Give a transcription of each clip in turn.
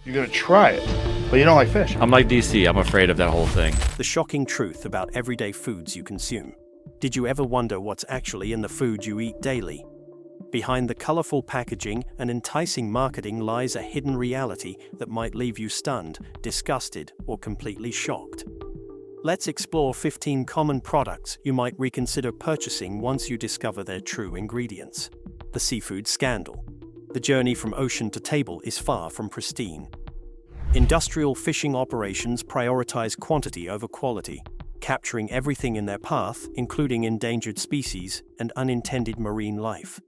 You're gonna try it, but you don't like fish. I'm like DC, I'm afraid of that whole thing. The shocking truth about everyday foods you consume. Did you ever wonder what's actually in the food you eat daily? Behind the colorful packaging and enticing marketing lies a hidden reality that might leave you stunned, disgusted, or completely shocked. Let's explore 15 common products you might reconsider purchasing once you discover their true ingredients. The seafood scandal. The journey from ocean to table is far from pristine. Industrial fishing operations prioritize quantity over quality, capturing everything in their path, including endangered species and unintended marine life.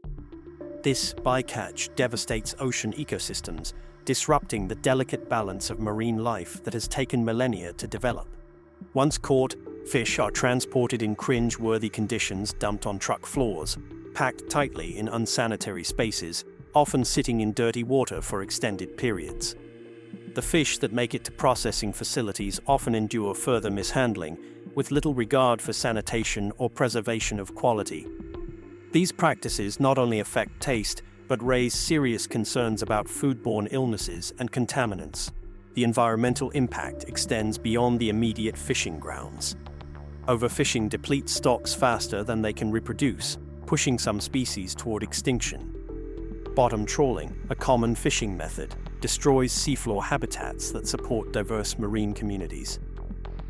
This bycatch devastates ocean ecosystems, disrupting the delicate balance of marine life that has taken millennia to develop. Once caught, fish are transported in cringe-worthy conditions, dumped on truck floors, packed tightly in unsanitary spaces, often sitting in dirty water for extended periods. The fish that make it to processing facilities often endure further mishandling, with little regard for sanitation or preservation of quality. These practices not only affect taste, but raise serious concerns about foodborne illnesses and contaminants. The environmental impact extends beyond the immediate fishing grounds. Overfishing depletes stocks faster than they can reproduce, pushing some species toward extinction. Bottom trawling, a common fishing method, destroys seafloor habitats that support diverse marine communities.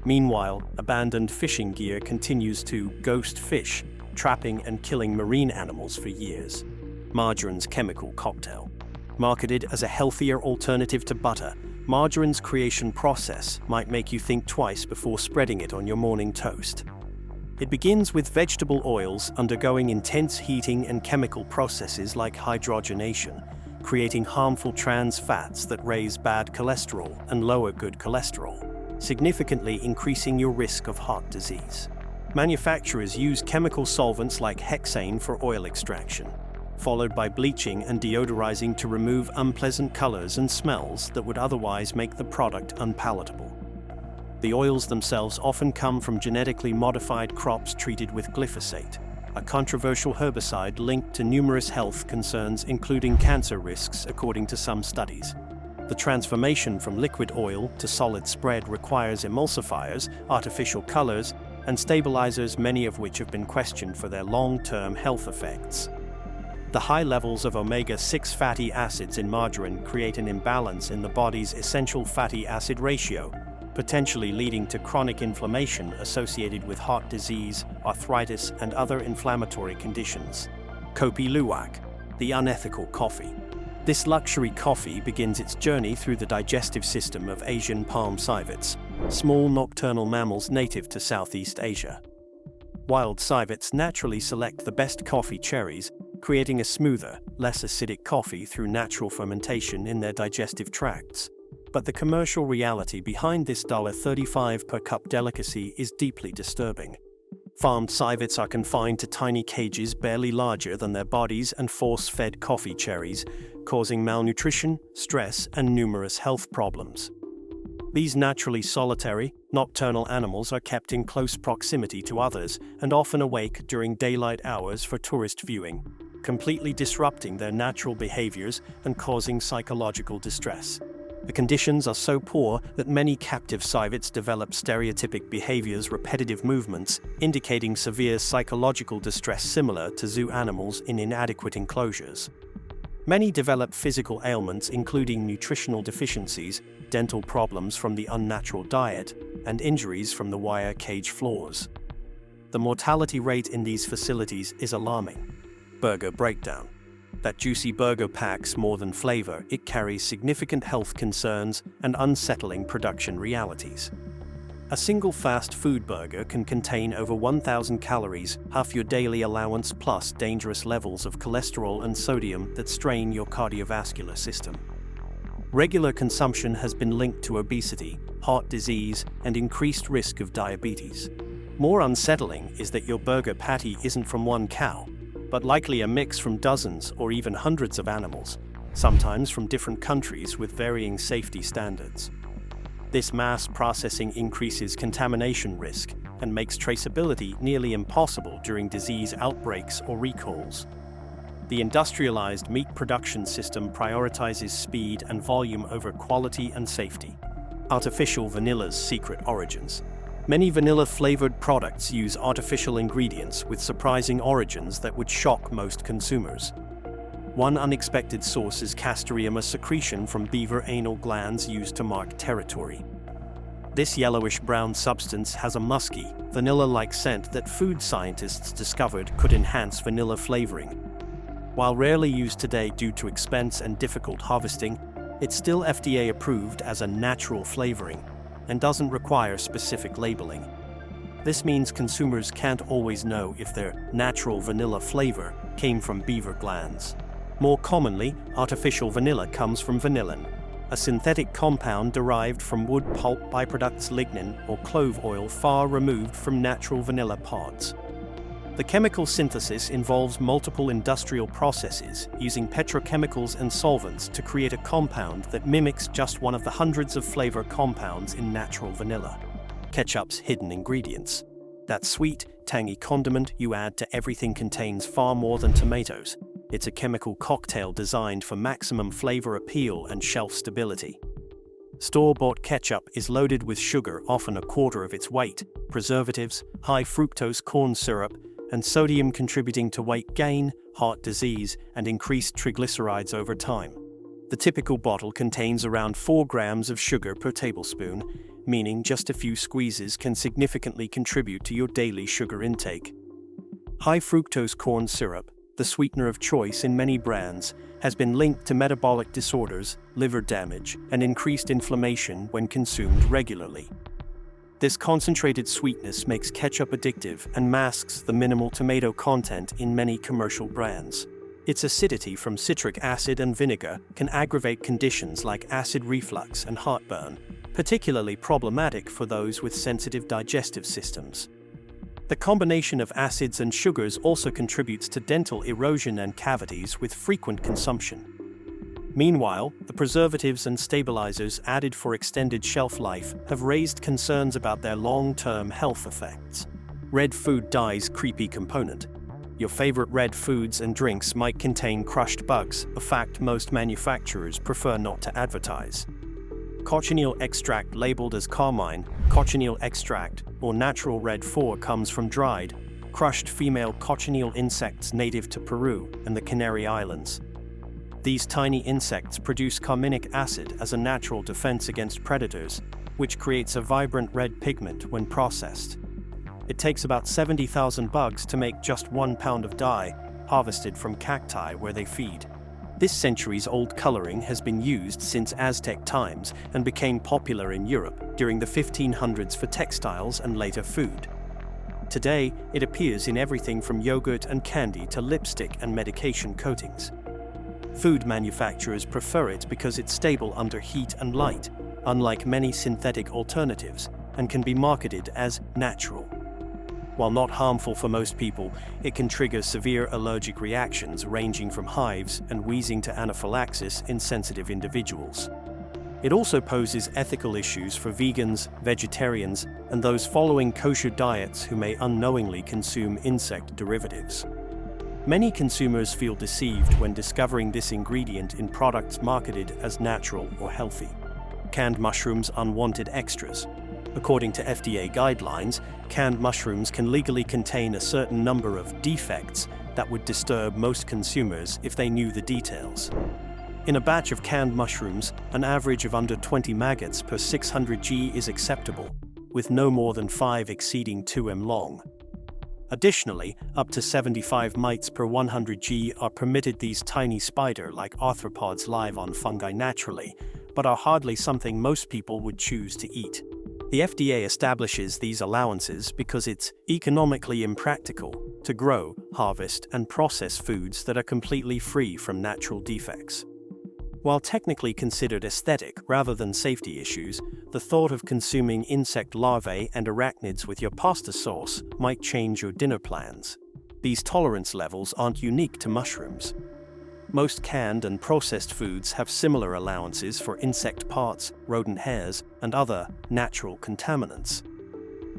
Meanwhile, abandoned fishing gear continues to ghost fish, trapping and killing marine animals for years. Margarine's chemical cocktail. Marketed as a healthier alternative to butter, margarine's creation process might make you think twice before spreading it on your morning toast. It begins with vegetable oils undergoing intense heating and chemical processes like hydrogenation, creating harmful trans fats that raise bad cholesterol and lower good cholesterol, significantly increasing your risk of heart disease. Manufacturers use chemical solvents like hexane for oil extraction, followed by bleaching and deodorizing to remove unpleasant colors and smells that would otherwise make the product unpalatable. The oils themselves often come from genetically modified crops treated with glyphosate, a controversial herbicide linked to numerous health concerns, including cancer risks, according to some studies. The transformation from liquid oil to solid spread requires emulsifiers, artificial colors, and stabilizers, many of which have been questioned for their long-term health effects. The high levels of omega-6 fatty acids in margarine create an imbalance in the body's essential fatty acid ratio, potentially leading to chronic inflammation associated with heart disease, arthritis, and other inflammatory conditions. Copiluak, the unethical coffee. This luxury coffee begins its journey through the digestive system of Asian palm civets, small nocturnal mammals native to Southeast Asia. Wild civets naturally select the best coffee cherries, creating a smoother, less acidic coffee through natural fermentation in their digestive tracts. But the commercial reality behind this $35 per cup delicacy is deeply disturbing. Farmed civets are confined to tiny cages barely larger than their bodies and force-fed coffee cherries, causing malnutrition, stress, and numerous health problems. These naturally solitary, nocturnal animals are kept in close proximity to others and often awake during daylight hours for tourist viewing, completely disrupting their natural behaviors and causing psychological distress. The conditions are so poor that many captive civets develop stereotypic behaviors, repetitive movements, indicating severe psychological distress similar to zoo animals in inadequate enclosures. Many develop physical ailments including nutritional deficiencies, dental problems from the unnatural diet, and injuries from the wire cage floors. The mortality rate in these facilities is alarming. Burger breakdown. That juicy burger packs more than flavor, it carries significant health concerns and unsettling production realities. A single fast food burger can contain over 1,000 calories, half your daily allowance, plus dangerous levels of cholesterol and sodium that strain your cardiovascular system. Regular consumption has been linked to obesity, heart disease, and increased risk of diabetes. More unsettling is that your burger patty isn't from one cow, but likely a mix from dozens or even hundreds of animals, sometimes from different countries with varying safety standards. This mass processing increases contamination risk and makes traceability nearly impossible during disease outbreaks or recalls. The industrialized meat production system prioritizes speed and volume over quality and safety. Artificial vanilla's secret origins. Many vanilla-flavored products use artificial ingredients with surprising origins that would shock most consumers. One unexpected source is Castoreum, a secretion from beaver anal glands used to mark territory. This yellowish-brown substance has a musky, vanilla-like scent that food scientists discovered could enhance vanilla flavoring. While rarely used today due to expense and difficult harvesting, it's still FDA approved as a natural flavoring and doesn't require specific labeling. This means consumers can't always know if their natural vanilla flavor came from beaver glands. More commonly, artificial vanilla comes from vanillin, a synthetic compound derived from wood pulp byproducts lignin or clove oil far removed from natural vanilla pods. The chemical synthesis involves multiple industrial processes using petrochemicals and solvents to create a compound that mimics just one of the hundreds of flavor compounds in natural vanilla. Ketchup's hidden ingredients. That sweet, tangy condiment you add to everything contains far more than tomatoes. It's a chemical cocktail designed for maximum flavor appeal and shelf stability. Store-bought ketchup is loaded with sugar, often a quarter of its weight, preservatives, high fructose corn syrup, and sodium, contributing to weight gain, heart disease, and increased triglycerides over time. The typical bottle contains around 4 grams of sugar per tablespoon, meaning just a few squeezes can significantly contribute to your daily sugar intake. High fructose corn syrup, the sweetener of choice in many brands, has been linked to metabolic disorders, liver damage, and increased inflammation when consumed regularly. This concentrated sweetness makes ketchup addictive and masks the minimal tomato content in many commercial brands. Its acidity from citric acid and vinegar can aggravate conditions like acid reflux and heartburn, particularly problematic for those with sensitive digestive systems. The combination of acids and sugars also contributes to dental erosion and cavities with frequent consumption. Meanwhile, the preservatives and stabilizers added for extended shelf life have raised concerns about their long-term health effects. Red food dye's creepy component. Your favorite red foods and drinks might contain crushed bugs, a fact most manufacturers prefer not to advertise. Cochineal extract, labeled as carmine, cochineal extract, or natural red 4, comes from dried, crushed female cochineal insects native to Peru and the Canary Islands. These tiny insects produce carminic acid as a natural defense against predators, which creates a vibrant red pigment when processed. It takes about 70,000 bugs to make just 1 pound of dye, harvested from cacti where they feed. This centuries-old coloring has been used since Aztec times and became popular in Europe during the 1500s for textiles and later food. Today, it appears in everything from yogurt and candy to lipstick and medication coatings. Food manufacturers prefer it because it's stable under heat and light, unlike many synthetic alternatives, and can be marketed as natural. While not harmful for most people, it can trigger severe allergic reactions ranging from hives and wheezing to anaphylaxis in sensitive individuals. It also poses ethical issues for vegans, vegetarians, and those following kosher diets who may unknowingly consume insect derivatives. Many consumers feel deceived when discovering this ingredient in products marketed as natural or healthy. Canned mushrooms, unwanted extras. According to FDA guidelines, canned mushrooms can legally contain a certain number of defects that would disturb most consumers if they knew the details. In a batch of canned mushrooms, an average of under 20 maggots per 600 g is acceptable, with no more than 5 exceeding 2 m long. Additionally, up to 75 mites per 100 g are permitted. These tiny spider-like arthropods live on fungi naturally, but are hardly something most people would choose to eat. The FDA establishes these allowances because it's economically impractical to grow, harvest, and process foods that are completely free from natural defects. While technically considered aesthetic rather than safety issues, the thought of consuming insect larvae and arachnids with your pasta sauce might change your dinner plans. These tolerance levels aren't unique to mushrooms. Most canned and processed foods have similar allowances for insect parts, rodent hairs, and other natural contaminants.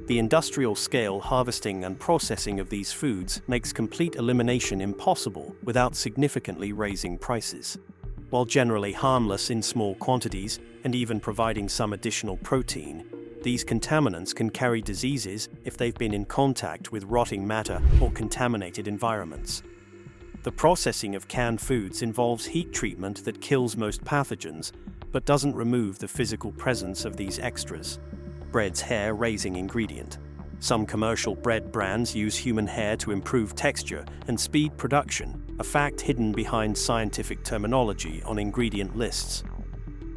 The industrial-scale harvesting and processing of these foods makes complete elimination impossible without significantly raising prices. While generally harmless in small quantities and even providing some additional protein, these contaminants can carry diseases if they've been in contact with rotting matter or contaminated environments. The processing of canned foods involves heat treatment that kills most pathogens, but doesn't remove the physical presence of these extras. Bread's hair-raising ingredient. Some commercial bread brands use human hair to improve texture and speed production, a fact hidden behind scientific terminology on ingredient lists.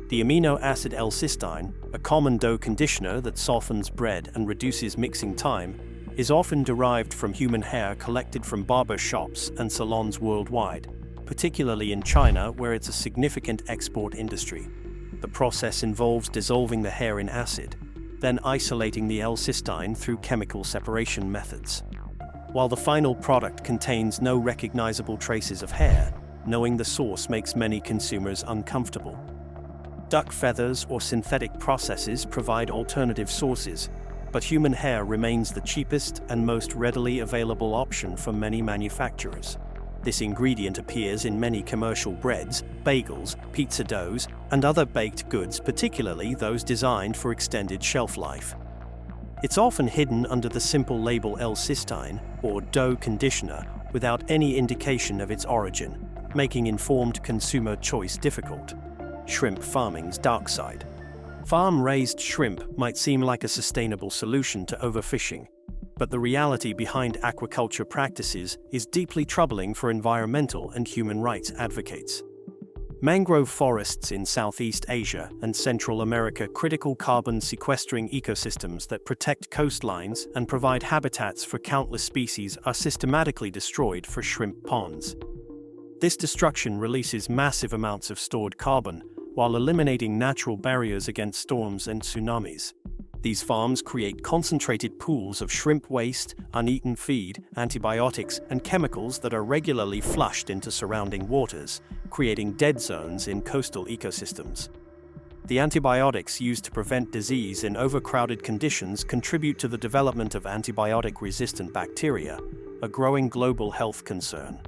The amino acid L-cysteine, a common dough conditioner that softens bread and reduces mixing time, is often derived from human hair collected from barber shops and salons worldwide, particularly in China, where it's a significant export industry. The process involves dissolving the hair in acid, then isolating the L-cysteine through chemical separation methods. While the final product contains no recognizable traces of hair, knowing the source makes many consumers uncomfortable. Duck feathers or synthetic processes provide alternative sources, but human hair remains the cheapest and most readily available option for many manufacturers. This ingredient appears in many commercial breads, bagels, pizza doughs, and other baked goods, particularly those designed for extended shelf life. It's often hidden under the simple label L-cysteine, or dough conditioner, without any indication of its origin, making informed consumer choice difficult. Shrimp farming's dark side. Farm-raised shrimp might seem like a sustainable solution to overfishing, but the reality behind aquaculture practices is deeply troubling for environmental and human rights advocates. Mangrove forests in Southeast Asia and Central America, critical carbon sequestering ecosystems that protect coastlines and provide habitats for countless species, are systematically destroyed for shrimp ponds. This destruction releases massive amounts of stored carbon while eliminating natural barriers against storms and tsunamis. These farms create concentrated pools of shrimp waste, uneaten feed, antibiotics, and chemicals that are regularly flushed into surrounding waters, creating dead zones in coastal ecosystems. The antibiotics used to prevent disease in overcrowded conditions contribute to the development of antibiotic-resistant bacteria, a growing global health concern.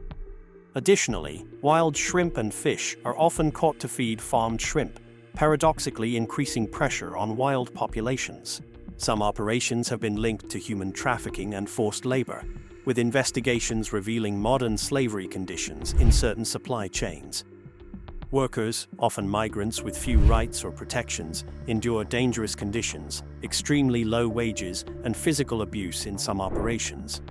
Additionally, wild shrimp and fish are often caught to feed farmed shrimp, paradoxically increasing pressure on wild populations. Some operations have been linked to human trafficking and forced labor, with investigations revealing modern slavery conditions in certain supply chains. Workers, often migrants with few rights or protections, endure dangerous conditions, extremely low wages, and physical abuse in some operations.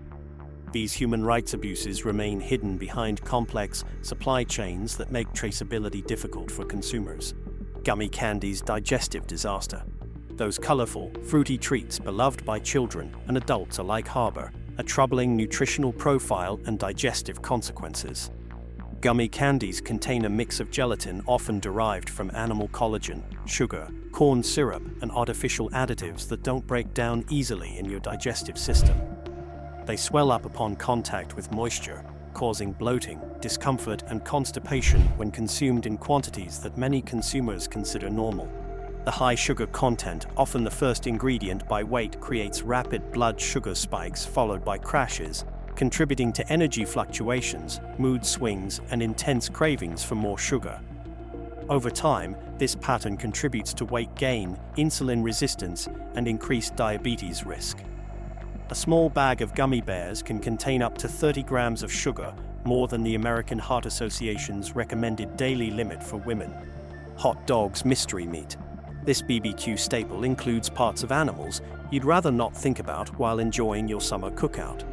These human rights abuses remain hidden behind complex supply chains that make traceability difficult for consumers. Gummy candy's digestive disaster. Those colorful, fruity treats beloved by children and adults alike harbor a troubling nutritional profile and digestive consequences. Gummy candies contain a mix of gelatin often derived from animal collagen, sugar, corn syrup, and artificial additives that don't break down easily in your digestive system. They swell up upon contact with moisture, causing bloating, discomfort, and constipation when consumed in quantities that many consumers consider normal. The high sugar content, often the first ingredient by weight, creates rapid blood sugar spikes followed by crashes, contributing to energy fluctuations, mood swings, and intense cravings for more sugar. Over time, this pattern contributes to weight gain, insulin resistance, and increased diabetes risk. A small bag of gummy bears can contain up to 30 grams of sugar, more than the American Heart Association's recommended daily limit for women. Hot dogs mystery meat. This BBQ staple includes parts of animals you'd rather not think about while enjoying your summer cookout.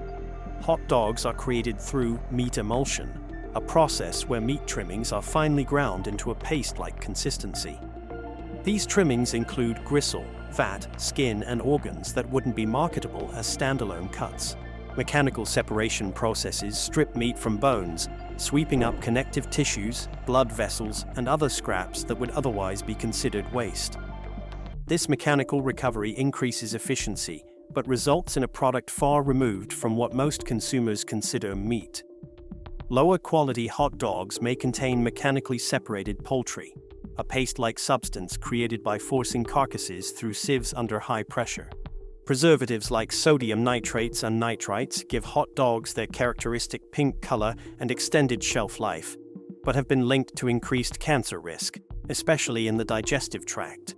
Hot dogs are created through meat emulsion, a process where meat trimmings are finely ground into a paste-like consistency. These trimmings include gristle, fat, skin, and organs that wouldn't be marketable as standalone cuts. Mechanical separation processes strip meat from bones, sweeping up connective tissues, blood vessels, and other scraps that would otherwise be considered waste. This mechanical recovery increases efficiency, but results in a product far removed from what most consumers consider meat. Lower quality hot dogs may contain mechanically separated poultry, a paste-like substance created by forcing carcasses through sieves under high pressure. Preservatives like sodium nitrates and nitrites give hot dogs their characteristic pink color and extended shelf life, but have been linked to increased cancer risk, especially in the digestive tract.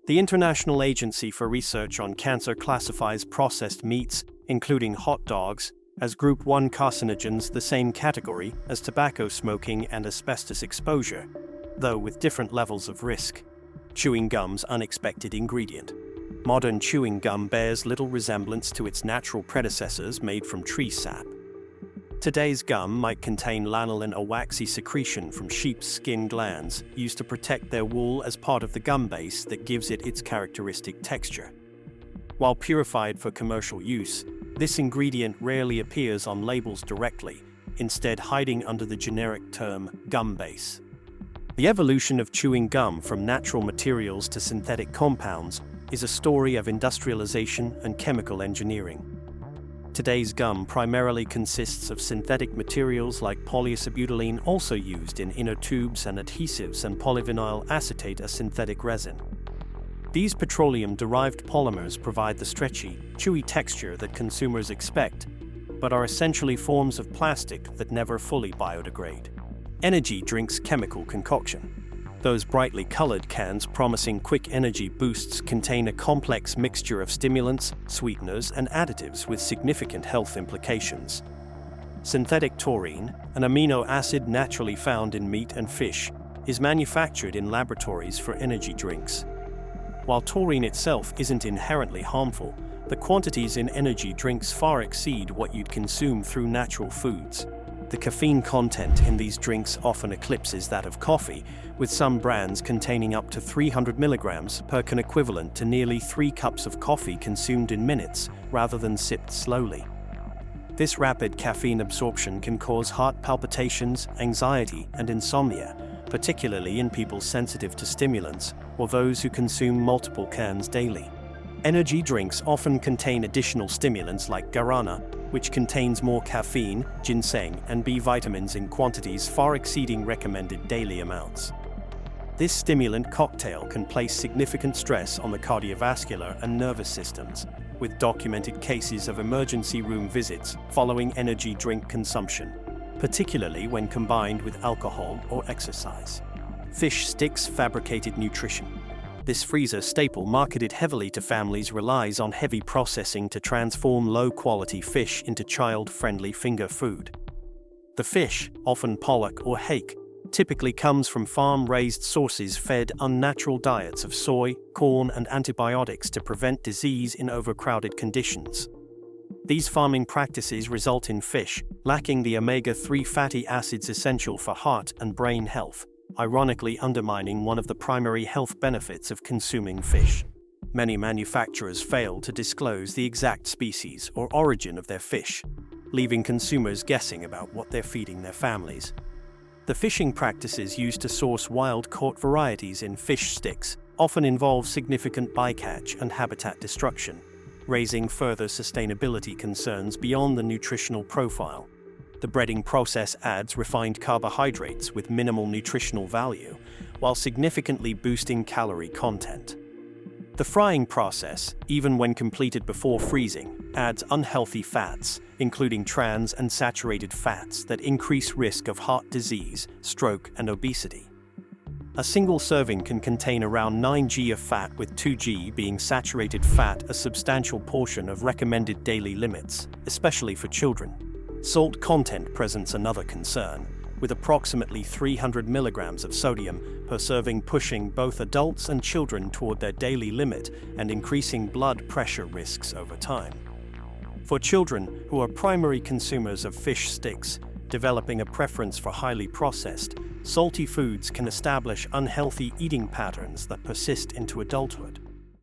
The International Agency for Research on Cancer classifies processed meats, including hot dogs, as Group 1 carcinogens, the same category as tobacco smoking and asbestos exposure, though with different levels of risk. Chewing gum's unexpected ingredient. Modern chewing gum bears little resemblance to its natural predecessors made from tree sap. Today's gum might contain lanolin, a waxy secretion from sheep's skin glands used to protect their wool as part of the gum base that gives it its characteristic texture. While purified for commercial use, this ingredient rarely appears on labels directly, instead hiding under the generic term gum base. The evolution of chewing gum from natural materials to synthetic compounds is a story of industrialization and chemical engineering. Today's gum primarily consists of synthetic materials like polyacetylene, also used in inner tubes and adhesives, and polyvinyl acetate, a synthetic resin. These petroleum-derived polymers provide the stretchy, chewy texture that consumers expect, but are essentially forms of plastic that never fully biodegrade. Energy drinks chemical concoction. Those brightly colored cans promising quick energy boosts contain a complex mixture of stimulants, sweeteners, and additives with significant health implications. Synthetic taurine, an amino acid naturally found in meat and fish, is manufactured in laboratories for energy drinks. While taurine itself isn't inherently harmful, the quantities in energy drinks far exceed what you'd consume through natural foods. The caffeine content in these drinks often eclipses that of coffee, with some brands containing up to 300 milligrams per can, equivalent to nearly 3 cups of coffee consumed in minutes rather than sipped slowly. This rapid caffeine absorption can cause heart palpitations, anxiety, and insomnia, particularly in people sensitive to stimulants or those who consume multiple cans daily. Energy drinks often contain additional stimulants like guarana, which contains more caffeine, ginseng, and B vitamins in quantities far exceeding recommended daily amounts. This stimulant cocktail can place significant stress on the cardiovascular and nervous systems, with documented cases of emergency room visits following energy drink consumption, particularly when combined with alcohol or exercise. Fish sticks, fabricated nutrition. This freezer staple, marketed heavily to families, relies on heavy processing to transform low-quality fish into child-friendly finger food. The fish, often pollock or hake, typically comes from farm-raised sources fed unnatural diets of soy, corn, and antibiotics to prevent disease in overcrowded conditions. These farming practices result in fish lacking the omega-3 fatty acids essential for heart and brain health, ironically undermining one of the primary health benefits of consuming fish. Many manufacturers fail to disclose the exact species or origin of their fish, leaving consumers guessing about what they're feeding their families. The fishing practices used to source wild-caught varieties in fish sticks often involve significant bycatch and habitat destruction, raising further sustainability concerns beyond the nutritional profile. The breading process adds refined carbohydrates with minimal nutritional value, while significantly boosting calorie content. The frying process, even when completed before freezing, adds unhealthy fats, including trans and saturated fats that increase risk of heart disease, stroke, and obesity. A single serving can contain around 9 g of fat, with 2 g being saturated fat, a substantial portion of recommended daily limits, especially for children. Salt content presents another concern, with approximately 300 milligrams of sodium per serving, pushing both adults and children toward their daily limit and increasing blood pressure risks over time. For children, who are primary consumers of fish sticks, developing a preference for highly processed, salty foods can establish unhealthy eating patterns that persist into adulthood.